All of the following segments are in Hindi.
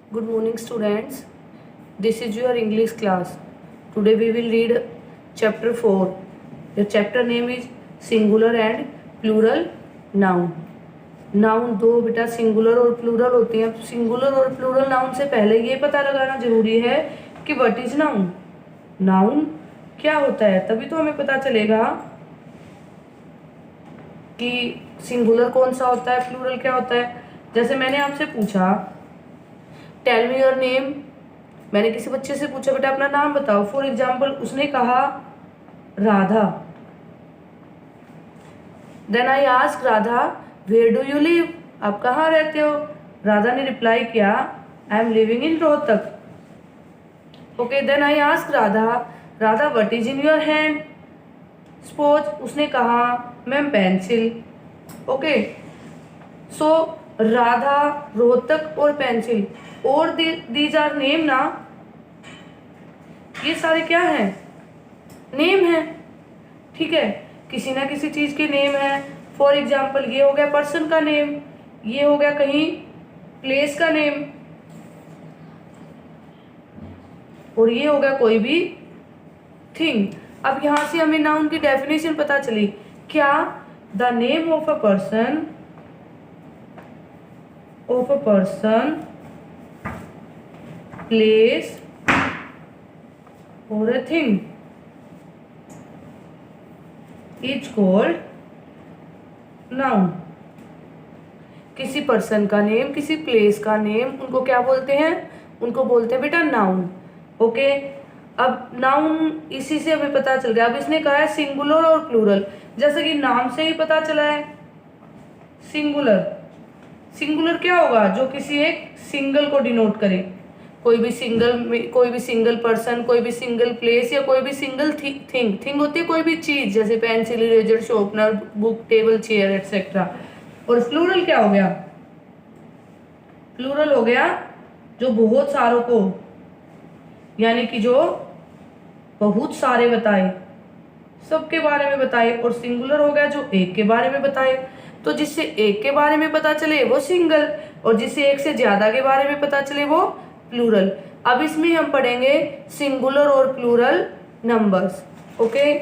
Good morning, students. This is your English class. Today we will read chapter 4. The chapter name is Singular and Plural Noun. Noun दो बेटा सिंगुलर और प्लूरल होते हैं। सिंगुलर और प्लूरल नाउन से पहले ये पता लगाना जरूरी है कि व्हाट इज नाउन। नाउन क्या होता है, तभी तो हमें पता चलेगा कि सिंगुलर कौन सा होता है, प्लूरल क्या होता है। जैसे मैंने आपसे पूछा टेल मी योर नेम, मैंने किसी बच्चे से पूछा बेटा अपना नाम बताओ। फॉर एग्जाम्पल उसने कहा Radha. Then I ask Radha where do you live, आप कहाँ रहते हो। राधा ने रिप्लाई किया I am living in Rohtak. Okay, then I ask Radha Radha what is in your hand. Suppose उसने कहा ma'am pencil. Okay, so Radha, Rohtak और पेंसिल और दीज आर नेम ना, ये सारे क्या हैं, नेम है। ठीक है, किसी ना किसी चीज के नेम है। फॉर एग्जाम्पल ये हो गया पर्सन का नेम, ये हो गया कहीं प्लेस का नेम, और ये हो गया कोई भी थिंग। अब यहां से हमें नाउन की डेफिनेशन पता चली। क्या? The name of a person place or a thing is called noun। किसी पर्सन का नेम, किसी प्लेस का नेम, उनको क्या बोलते हैं, उनको बोलते हैं बेटा नाउन। ओके, अब नाउन इसी से हमें पता चल गया। अब इसने कहा है सिंगुलर और प्लूरल, जैसे कि नाम से ही पता चला है। सिंगुलर, सिंगुलर क्या होगा, जो किसी एक सिंगल को डिनोट करे। कोई भी सिंगल पर्सन, कोई भी सिंगल प्लेस या कोई भी सिंगल थिंग होती है, कोई भी चीज, जैसे pencil, eraser, sharpener, book, table, chair etcetera. और प्लूरल क्या हो गया, प्लूरल हो गया जो बहुत सारों को, यानी कि जो बहुत सारे बताए, सबके बारे में बताए। और सिंगुलर हो गया जो एक के बारे में बताए। तो जिससे एक के बारे में पता चले वो सिंगल, और जिससे एक से ज्यादा के बारे में पता चले वो प्लूरल। अब इसमें हम पढ़ेंगे सिंगुलर और प्लूरल नंबर्स। ओके,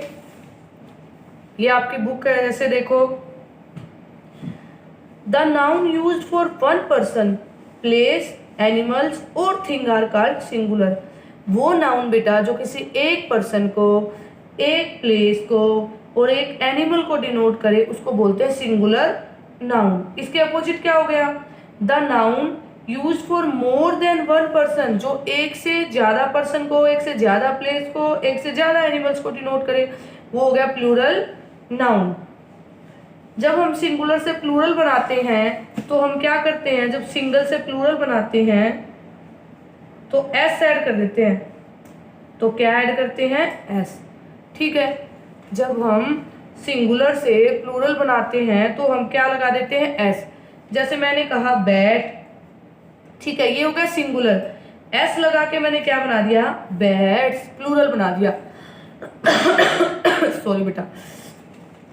ये आपकी बुक है, जैसे देखो the noun used for one person, place, animals और थिंग आर कॉल्ड सिंगुलर। वो नाउन बेटा जो किसी एक पर्सन को, एक प्लेस को और एक एनिमल को डिनोट करे, उसको बोलते हैं सिंगुलर नाउन। इसके अपोजिट क्या हो गया, the noun use for more than one person, जो एक से ज्यादा पर्सन को, एक से ज्यादा प्लेस को, एक से ज्यादा एनिमल्स को डिनोट करे, वो हो गया प्लूरल नाउन। जब हम सिंगुलर से प्लूरल बनाते हैं तो हम क्या करते हैं, जब सिंगल से प्लूरल बनाते हैं तो एस ऐड कर देते हैं। तो क्या ऐड करते हैं, एस। ठीक है, जब हम सिंगुलर से प्लूरल बनाते हैं तो हम क्या लगा देते हैं, एस। जैसे मैंने कहा बैट, ठीक है, ये हो गया सिंगुलर, एस लगा के मैंने क्या बना दिया, बैट्स, प्लूरल बना दिया। सॉरी बेटा।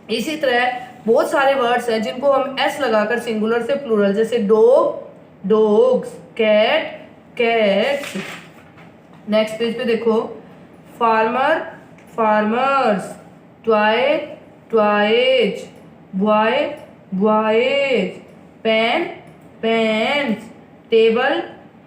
इसी तरह बहुत सारे वर्ड्स हैं जिनको हम एस लगाकर सिंगुलर से प्लूरल, जैसे dog, dogs, cat, cats. Next page पे देखो, farmer, farmers, toy, toys, boy, boys, pen, pens, table,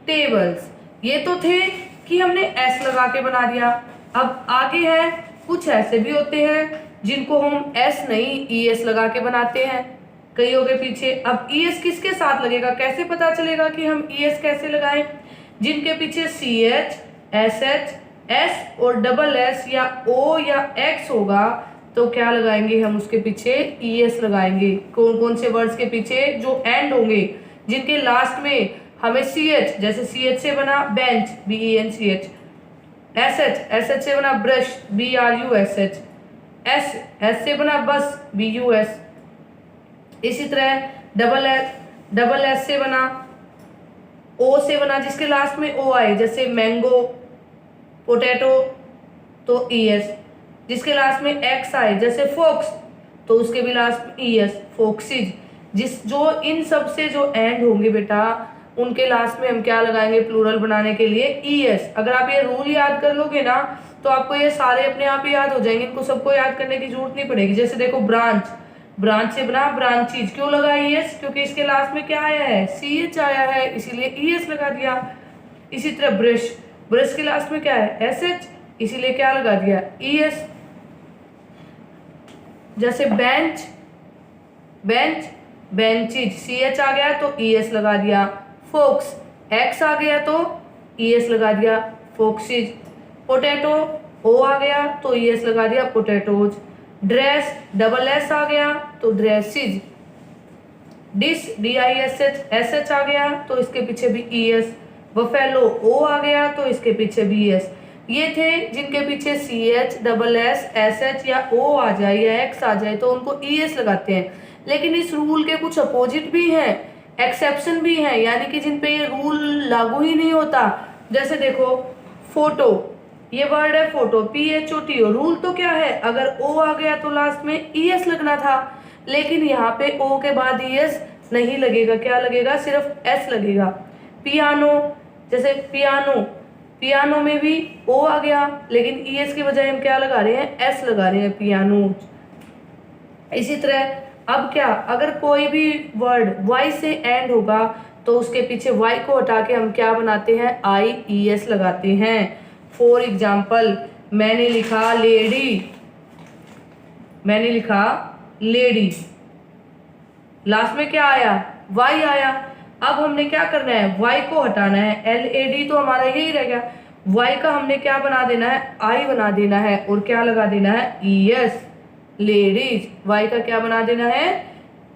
tables. ये तो थे कि हमने एस लगा के बना दिया। अब आगे है, कुछ ऐसे भी होते हैं जिनको हम एस नहीं ई एस लगा के बनाते हैं। कई हो गए पीछे। अब ई एस किसके साथ लगेगा, कैसे पता चलेगा कि हम ई एस कैसे लगाएं, जिनके पीछे C H, S H, S और डबल एस या ओ या एक्स होगा, तो क्या लगाएंगे हम, उसके पीछे ई एस लगाएंगे। कौन कौन से वर्ड्स के पीछे, जो एंड होंगे, जिनके लास्ट में हमें सी एच, जैसे सी एच से बना bench, B E N C H, S H, S H से बना brush, B R U S H, S, S से बना बस, बी यू एस। इसी तरह डबल एस से बना, ओ से बना जिसके लास्ट में ओ आए, जैसे मैंगो, पोटैटो, तो ई एस। जिसके लास्ट में एक्स आए, जैसे फोक्स, तो उसके भी लास्ट में ई एस, फोक्सिज। जो इन सब से जो एंड होंगे बेटा, उनके लास्ट में हम क्या लगाएंगे प्लूरल बनाने के लिए ईएस। अगर आप ये रूल याद कर लोगे ना तो आपको ये सारे अपने आप ही याद हो जाएंगे, इनको सबको याद करने की जरूरत नहीं पड़ेगी। जैसे देखो ब्रांच, ब्रांच से बना ब्रांचीज, क्यों लगा ईएस? क्योंकि इसके लास्ट में क्या आया है, सीएच आया है, इसीलिए ईएस लगा दिया। इसी तरह ब्रश, ब्रश के लास्ट में क्या है, एसएच, इसीलिए क्या लगा दिया, ईएस। जैसे बेंच, बेंच, बेंचीज, सीएच आ गया तो ईएस लगा दिया। फोक्स, एक्स आ गया तो ईएस लगा दिया, फोक्सिज। पोटैटो, ओ आ गया तो ईएस लगा दिया, पोटैटोज। ड्रेस, डबल एस आ गया तो ड्रेसिज। डिश, DISH, SH आ गया तो इसके पीछे भी ईएस। बफेलो, ओ आ गया तो इसके पीछे भी ईएस। ये थे जिनके पीछे CH, डबल S, SH या O आ जाए या X आ जाए तो उनको ईएस लगाते हैं। लेकिन इस रूल के कुछ अपोजिट भी हैं, एक्सेप्शन भी हैं, यानी कि जिन पे ये रूल लागू ही नहीं होता। जैसे देखो फोटो, ये वर्ड है फोटो, PHOTO, रूल तो क्या है, अगर O आ गया तो लास्ट में ईएस लगना था, लेकिन यहाँ पे O के बाद ईएस नहीं लगेगा, क्या लगेगा, सिर्फ S लगेगा। पियानो, जैसे पियानो, पियानो में भी O आ गया लेकिन ईएस के बजाय हम क्या लगा रहे हैं, S लगा रहे हैं, पियानो। इसी तरह अब क्या, अगर कोई भी वर्ड Y से एंड होगा तो उसके पीछे Y को हटा के हम क्या बनाते हैं, IES लगाते हैं। फॉर एग्जाम्पल, मैंने लिखा लेडी, मैंने लिखा लेडी, लास्ट में क्या आया, Y आया। अब हमने क्या करना है, Y को हटाना है, LAD तो हमारा यही रह गया, Y का हमने क्या बना देना है, I बना देना है और क्या लगा देना है, ES, लेडीज। Y का क्या बना देना है,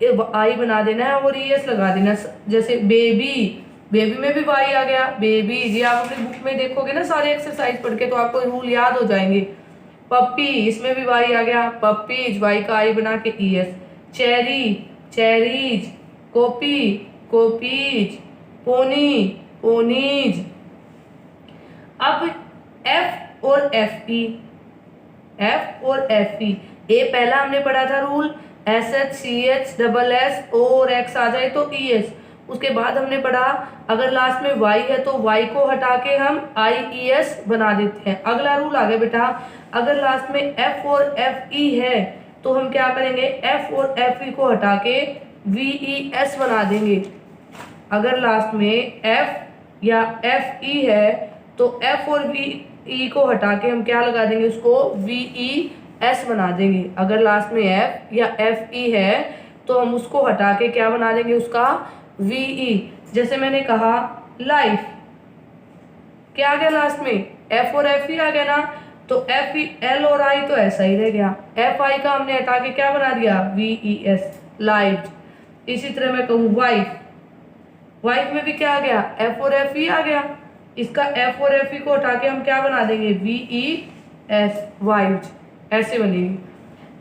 I बना देना है और ES लगा देना। जैसे बेबी, बेबी में भी Y आ गया, बेबी। ये आप अपनी बुक में देखोगे ना सारे एक्सरसाइज पढ़ के तो आपको रूल याद हो जाएंगे। पप्पी, इसमें भी Y आ गया, पप्पीज, Y का I बना के ES। Cherry, cherries. Copy, copies. Pony, ponies. अब F और FE, F और FE, ए पहला हमने पढ़ा था rule, SH, CH, double S, O और X आ जाए तो ES। उसके बाद हमने पढ़ा अगर लास्ट में Y है तो Y को हटा के हम IES बना देते हैं। अगला रूल आ गया बेटा, अगर लास्ट में F और FE है तो हम क्या करेंगे, F और FE को हटा के VES बना देंगे। अगर लास्ट में F या FE है तो F और VE को हटा के हम क्या लगा देंगे, उसको VES बना देंगे। अगर लास्ट में F या FE है तो हम उसको हटा के क्या बना देंगे, उसका VE। जैसे मैंने कहा लाइफ, क्या आ गया लास्ट में, F और FE आ गया ना, तो FE, L और I तो ऐसा ही रह गया, FI का हमने हटा के क्या बना दिया, VES, लाइफ। इसी तरह मैं कहूँ वाइफ, वाइफ में भी क्या आ गया, F और FE आ गया, इसका F और FE को हटा के हम क्या बना देंगे, VES, वाइफ, ऐसे बनेगी।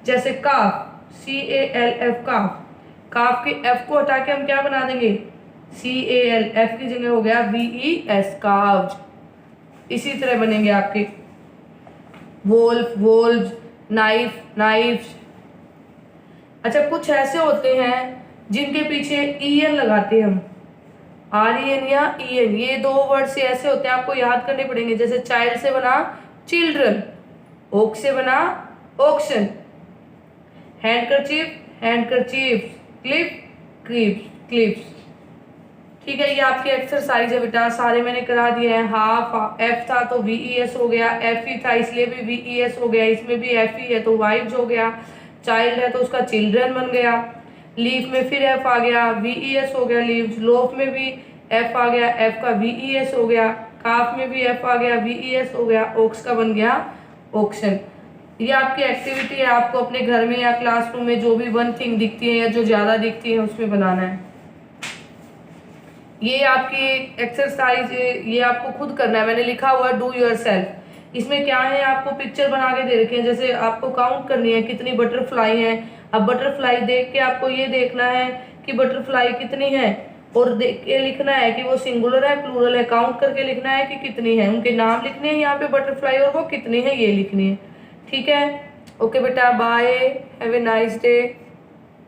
जैसे काफ, CALF, काफ, काफ के F को हटा के हम क्या बना देंगे, CAL, F की जगह हो गया VES, काव्ज। इसी तरह बनेंगे आपके वोल्फ, वोल्व्स, नाइफ, नाइफ्स। अच्छा, कुछ ऐसे होते हैं जिनके पीछे EN लगाते हैं हम, REN या EN, ये दो वर्ड से ऐसे होते हैं, आपको याद करने पड़ेंगे। जैसे चाइल्ड से बना चिल्ड्रन, ओक से बना auction, handkerchief, handkerchief, clip, clips, clips. ठीक है, ये आपकी एक्सरसाइज है बेटा, सारे मैंने करा दिए हैं। हाफ, F था तो VES हो गया, FE था इसलिए भी VES हो गया, इसमें भी FE है तो वाइफ्स हो गया, चाइल्ड है तो उसका चिल्ड्रन बन गया, लीफ में फिर F आ गया, VES हो गया लीव्स, लोफ में भी F आ गया, F का VES हो गया, काफ में भी F आ गया, VES हो गया, ओक्स का बन गया ऑक्शन। ये आपकी एक्टिविटी है, आपको अपने घर में या क्लासरूम में जो भी वन थिंग दिखती है या जो ज़्यादा दिखती है उसमें बनाना है। ये आपकी एक्सरसाइज, ये आपको खुद करना है, मैंने लिखा हुआ है डू योरसेल्फ। इसमें क्या है, आपको पिक्चर बना के दे रखे हैं, जैसे आपको काउंट करनी है कितनी बटरफ्लाई है। अब बटरफ्लाई देख के आपको ये देखना है कि बटरफ्लाई कितनी है और देख के लिखना है कि वो सिंगुलर है प्लूरल है, काउंट करके लिखना है कि कितनी है, उनके नाम लिखने हैं यहाँ पे बटरफ्लाई और वो कितनी है ये लिखनी है। ठीक है, ओके बेटा, bye, have a nice day.